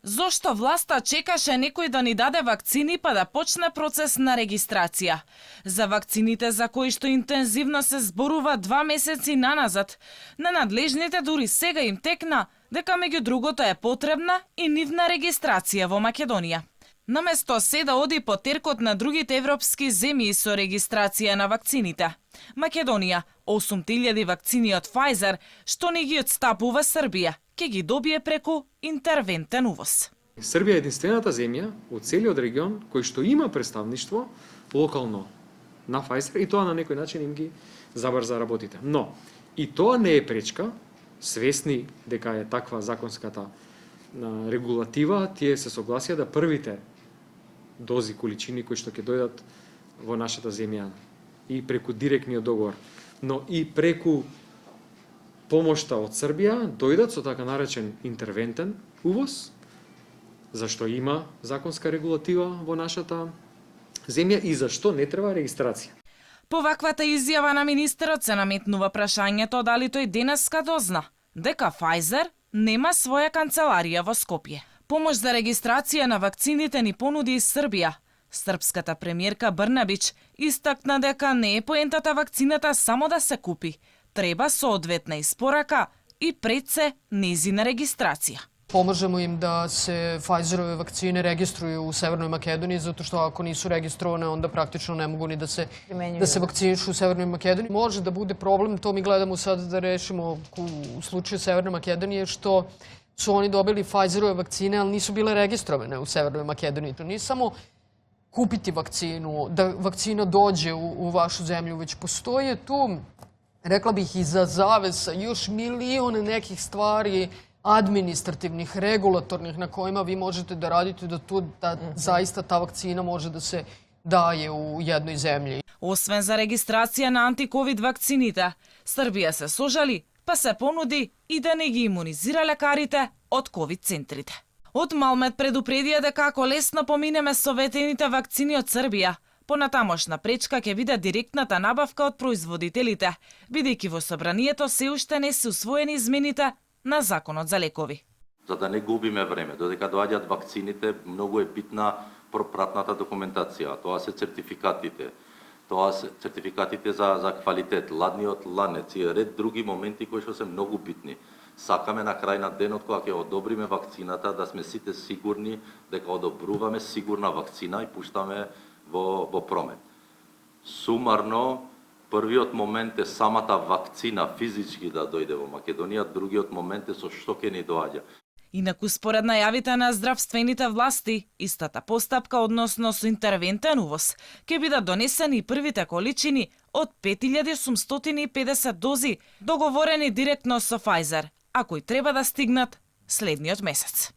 Зошто власта чекаше некој да ни даде вакцини па да почне процес на регистрација? За вакцините за кои што интензивно се зборува 2 месеци наназад, на надлежните дури сега им текна дека меѓу другото е потребна и нивна регистрација во Македонија. Наместо се да оди по теркот на другите европски земји со регистрација на вакцините, Македонија 8.000 вакцини од Pfizer, што не ги отстапува Србија, ќе ги добие преку интервентен увоз. Србија е единствената земја од целиот регион кој што има представништво локално на Pfizer и тоа на некој начин им ги забрза работите. Но и тоа не е пречка, свесни дека е таква законската регулатива, тие се согласија да првите дози количини кои што ќе дојдат во нашата земја и преку директниот договор, но и преку помошта од Србија дојдат со така наречен интервентен увоз, зашто има законска регулатива во нашата земја и зашто не треба регистрација. По ваквата изјава на министерот се наметнува прашањето дали тој денеска дозна дека Pfizer нема своја канцеларија во Скопје. Помош за регистрација на вакцините ни понуди и Србија. Српската премиерка Брнабич истакна дека не е поентата вакцината само да се купи, треба соодветна испорака и пред се незина регистрација. Pomažemo im da se Pfizerove vakcine registruju u Severnoj Makedoniji, zato što ako nisu registrovane, onda praktično ne mogu ni da se vakcinišu u Severnoj Makedoniji. Može da bude problem, to mi gledamo sad da rešimo u slučaju Severne Makedonije, što su oni dobili Pfizerove vakcine, ali nisu bile registrovane u Severnoj Makedoniji. To nije samo kupiti vakcinu, da vakcina dođe u vašu zemlju, već postoje tu, rekla bih, iza zavesa još milion nekih stvari, administrativnih, regulatornih na kojima vi možete da radite da zaista ta vakcina može da se daje u jednoj zemlji. Освен за регистрација на антиковид вакцините, Србија се сожали, па се понуди и да не ги имунизира лекарите од ковид центрите. Од Малмет предупредија дека ако лесно поминеме советените вакцини од Србија, понатамошна пречка ќе биде директната набавка од производителите, бидејќи во собранието се уште не се усвоени измените на законот за лекови. За да не губиме време, додека доаѓаат вакцините, многу е битна пропратната документација. Тоа се сертификатите. Тоа се сертификатите за квалитет, ладниот ланец и ред други моменти кои што се многу битни. Сакаме на крај на денот кога ќе одобриме вакцината да сме сите сигурни дека одобруваме сигурна вакцина и пуштаме во промет. Сумарно, првиот момент е самата вакцина физички да дојде во Македонија, другиот момент е со што ќе ни доаѓа. Инаку според најавите на здравствените власти, истата постапка, односно со интервентен увоз, ќе бидат донесени првите количини од 5850 дози, договорени директно со Pfizer, а кои треба да стигнат следниот месец.